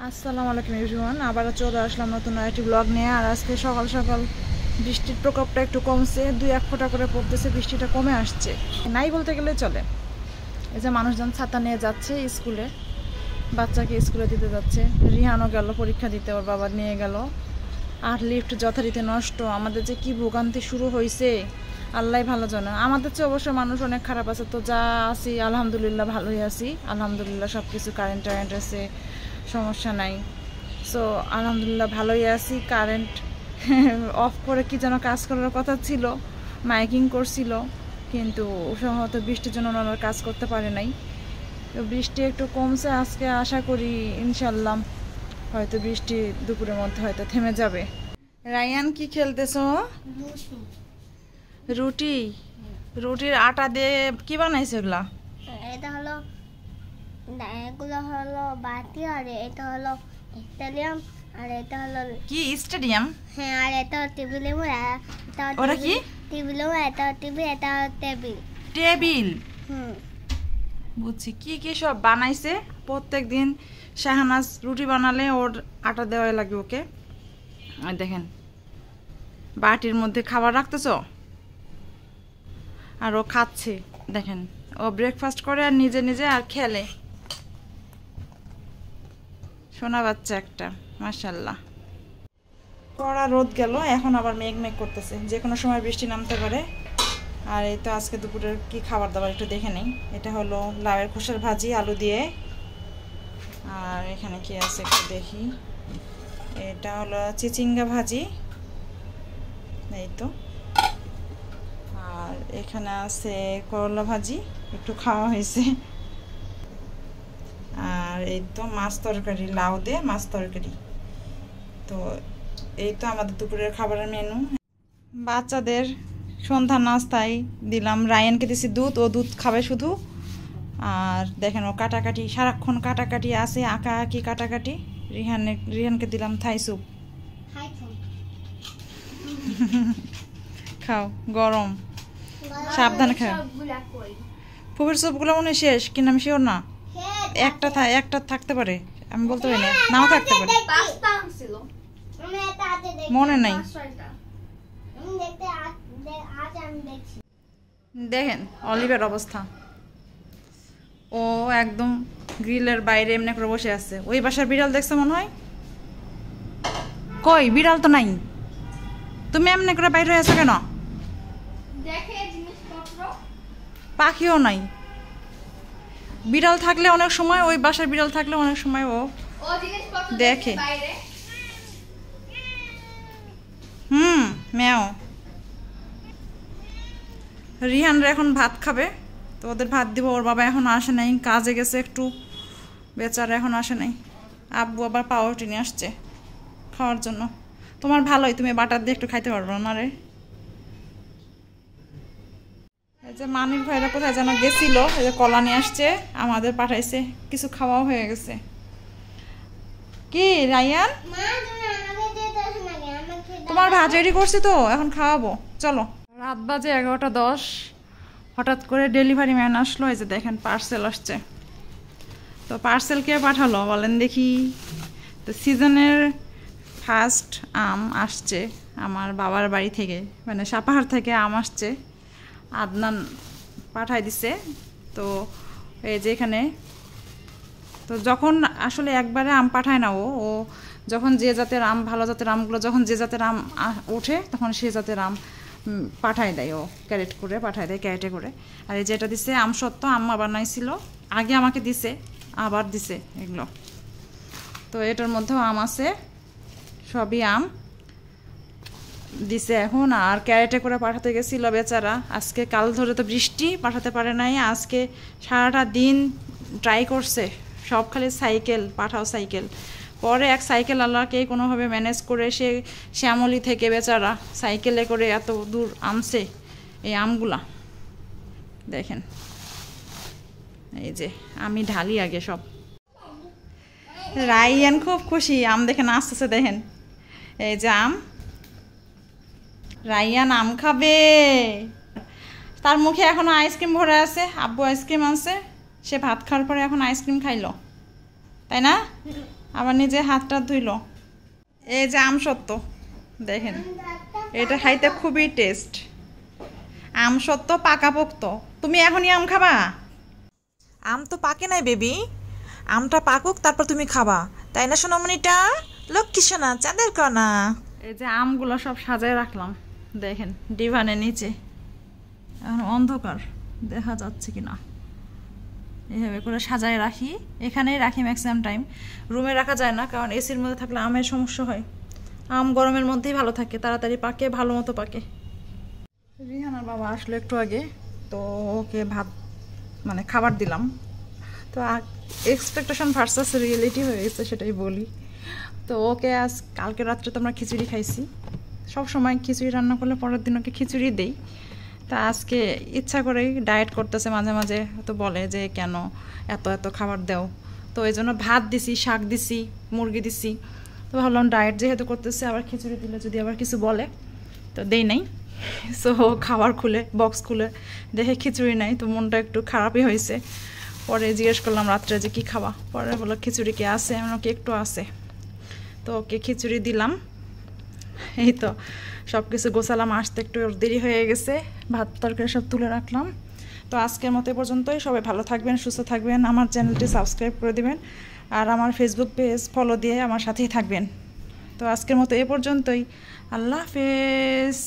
আসসালামু আলাইকুম এভরিওয়ান, আবারও চলে আসলাম নতুন একটি ব্লগ নিয়ে। আর আজকে সকাল সকাল বৃষ্টির প্রকোপটা একটু কমছে, 2-1 ফোঁটা করে পড়তেছে, বৃষ্টিটা কমে আসছে, নাই বলতে গেলে চলে। এই যে মানুষজন ছাতা নিয়ে যাচ্ছে স্কুলে, বাচ্চাকে স্কুলে দিতে যাচ্ছে। রিহানও গেল পরীক্ষা দিতে, ওর বাবা নিয়ে গেল। আর লিফট যথারীতি নষ্ট, আমাদের যে কি ভোগান্তি শুরু হয়েছে আল্লাহ ভালো জানে। আমাদের চেয়ে অবশ্য মানুষ অনেক খারাপ আছে, তো যা আছি আলহামদুলিল্লাহ ভালোই আছি, আলহামদুলিল্লাহ সব কিছু কারেন্ট টারেন্ট আছে, সমস্যা নাই। সো আলহামদুলিল্লাহ ভালোই আছি। কারেন্ট অফ করে কি যেন কাজ করার কথা ছিল, মাইকিং করছিল, কিন্তু সম্ভবত বৃষ্টির জন্য ওনারা কাজ করতে পারে নাই। তো বৃষ্টি একটু কমছে আজকে, আশা করি ইনশাল্লাহ হয়তো বৃষ্টি দুপুরের মধ্যে হয়তো থেমে যাবে। রায়ান কি খেলতেছো? রুটি। রুটির আটা দিয়ে কি বানাইছে ওগুলা? এটা হলো, এগুলো হলো বাটি, আর এটা হলো স্টেডিয়াম, আর এটা হলো কি স্টেডিয়াম? হ্যাঁ, আর এটা টেবিল। ওরা কি টেবিল? এটা টিভি, এটা টেবিল। টেবিল, বুঝছি। কি কি সব বানাইছে। প্রত্যেক দিন শাহানাজ রুটি বানালে ওর আটা দেওয়া লাগে ওকে। আর দেখেন বাটির মধ্যে খাবার রাখতেছ, আর ও খাচ্ছে। দেখেন ও ব্রেকফাস্ট করে আর নিজে নিজে আর খেলে। সোনা বাচ্চা একটা, মাশাআল্লাহ। কড়া রোদ গেল, এখন আবার মেঘ মেঘ করতেছে, যে কোনো সময় বৃষ্টি নামতে পারে। আর এই তো আজকে দুপুরের কি খাবার দাবার একটু দেখে নেই। এটা হলো লাউয়ের খোসার ভাজি আলু দিয়ে। আর এখানে কি আছে একটু দেখি। এটা হলো চিচিঙ্গা ভাজি, এই তো। আর এখানে আছে করলা ভাজি, একটু খাওয়া হয়েছে। আর এই তো মাছ তরকারি, লাউ দিয়ে মাছ তরকারি। তো এই তো আমাদের দুপুরের খাবারের মেনু। বাচ্চাদের সন্ধ্যা নাস্তায় দিলাম, রায়ানকে দিছি দুধ, ও দুধ খাবে শুধু। আর দেখেন ও কাটাকাটি, সারাক্ষণ কাটাকাটি আছে, আঁকা আঁকি কাটাকাটি। রিহানকে দিলাম থাই স্যুপ। খাও, গরম, সাবধানে খাও। ফুপির স্যুপগুলো মনে হয় শেষ কিনা আমি শিওর না, একটা থাকতে পারে, আমি বলতে পারি না, নাও থাকতে পারে, মনে নাই। দেখেন অলিভের অবস্থা, ও একদম গ্রিলের বাইরে এমনি করে বসে আছে। ওই বাসার বিড়াল দেখছো মনে হয়? কই বিড়াল তো নাই, তুমি এমনি করে বাইরে আছো কেন? পাখিও নাই। বিড়াল থাকলে অনেক সময়, ওই বাসার বিড়াল থাকলে অনেক সময় ও দেখে। ম্যাও। রিহানরা এখন ভাত খাবে, তো ওদের ভাত দিব। ওর বাবা এখন আসে নাই, কাজে গেছে একটু, বেচারা এখন আসে নাই। আব্বু আবার পাউরুটি নিয়ে আসছে খাওয়ার জন্য। তোমার ভালোই, তুমি বাটার দিয়ে একটু খাইতে পারবো না রে। এই যে মানিক ভাইরা কোথায় যেন গেছিল, এই যে কলা নিয়ে আসছে, আমাদের পাঠাইছে, কিছু খাওয়াও হয়ে গেছে। কি রায়ান, তোমার ভাত রেডি করছি তো, এখন খাওয়াবো, চলো। রাত বাজে 11:10। হঠাৎ করে ডেলিভারি ম্যান আসলো, এই যে দেখেন পার্সেল আসছে। তো পার্সেল কে পাঠালো বলেন দেখি? তো সিজনের ফার্স্ট আম আসছে আমার বাবার বাড়ি থেকে, মানে সাপাহার থেকে আম আসছে, আদনান পাঠাই দিছে। তো এই যে এখানে, তো যখন আসলে একবারে আম পাঠায় না ও যখন যে জাতের আম, ভালো জাতের আমগুলো যখন যে জাতের আম ওঠে, তখন সে জাতের আম পাঠায় দেয়, ও ক্যারেট করে পাঠায় দেয়, ক্যারেটে করে। আর এই যেটা দিছে আম সত্য, আম্মা বানাইছিল, আগে আমাকে দিছে, আবার দিছে এগুলো। তো এটার মধ্যেও আম আছে, সবই আম দিছে এখন। আর ক্যারেটে করে পাঠাতে গেছিল বেচারা, আজকে কাল ধরে তো বৃষ্টি, পাঠাতে পারে নাই। আজকে সারাটা দিন ট্রাই করছে, সব খালি সাইকেল পাঠাও সাইকেল। পরে এক সাইকেল আল্লাহকে কোনোভাবে ম্যানেজ করে সে শ্যামলি থেকে বেচারা সাইকেলে করে এত দূর আনছে এই আমগুলা। দেখেন এই যে আমি ঢালি আগে সব। রায়ান খুব খুশি, আম দেখেন আসতেছে, দেখেন এই যে আম, রায়ান আম খাবে। তার মুখে এখনো আইসক্রিম ভরে আছে, আব্বু আইসক্রিম আনছে, সে ভাত খাওয়ার পরে এখন আইসক্রিম খাইলো, তাই না? আবার নিজে হাতটা ধুইল। এই যে আমসত্ত্ব দেখেন, এটা খাইতে খুবই টেস্ট। আমসত্ত্ব পাকাপোক্ত। তুমি এখনই আম খাবা? আম তো পাকে নাই বেবি, আমটা পাকুক তারপর তুমি খাবা, তাই না সোনামণিটা? লক্ষ্মী সোনা, চাঁদের কণা। এই যে আমগুলো সব সাজায় রাখলাম দেখেন ডিভানের নিচে। এখন অন্ধকার, দেখা যাচ্ছে কিনা, এইভাবে করে সাজায় রাখি। এখানেই রাখি ম্যাক্সিমাম টাইম, রুমে রাখা যায় না, কারণ এসির মধ্যে থাকলে আমের সমস্যা হয়। আম গরমের মধ্যেই ভালো থাকে, তাড়াতাড়ি পাকে, ভালো মতো পাকে। রিহানার বাবা আসলো একটু আগে, তো ওকে ভাত মানে খাবার দিলাম। তো এক্সপেকটেশন ভার্সাস রিয়েলিটি হয়ে গেছে, সেটাই বলি। তো ওকে কালকে রাত্রে তো আমরা খিচুড়ি খাইছি, সব সময় খিচুড়ি রান্না করলে পরের দিন ওকে খিচুড়ি দেই। তা আজকে ইচ্ছা করেই ডায়েট করতেছে, মাঝে মাঝে তো বলে যে কেন এত এত খাবার দাও। তো এই জন্য ভাত দিছি, শাক দিছি, মুরগি দিছি। তো ভাবলাম ডায়েট যেহেতু করতেছে, আবার খিচুড়ি দিলে যদি আবার কিছু বলে, তো দেই নাই। সো খাবার খুলে, বক্স খুলে দেখে খিচুড়ি নাই, তো মনটা একটু খারাপই হয়েছে। পরে জিজ্ঞেস করলাম রাত্রে যে কি খাবা, পরে বললো খিচুড়ি কি আছে, এমন কি একটু আছে। তো ওকে খিচুড়ি দিলাম। এই তো সব কিছু গোছালাম, আসতে একটু দেরি হয়ে গেছে, ভাত তরকারি সব তুলে রাখলাম। তো আজকের মতো এ পর্যন্তই। সবাই ভালো থাকবেন, সুস্থ থাকবেন, আমার চ্যানেলটি সাবস্ক্রাইব করে দিবেন, আর আমার ফেসবুক পেজ ফলো দিয়ে আমার সাথেই থাকবেন। তো আজকের মতো এ পর্যন্তই। আল্লাহ হাফেজ।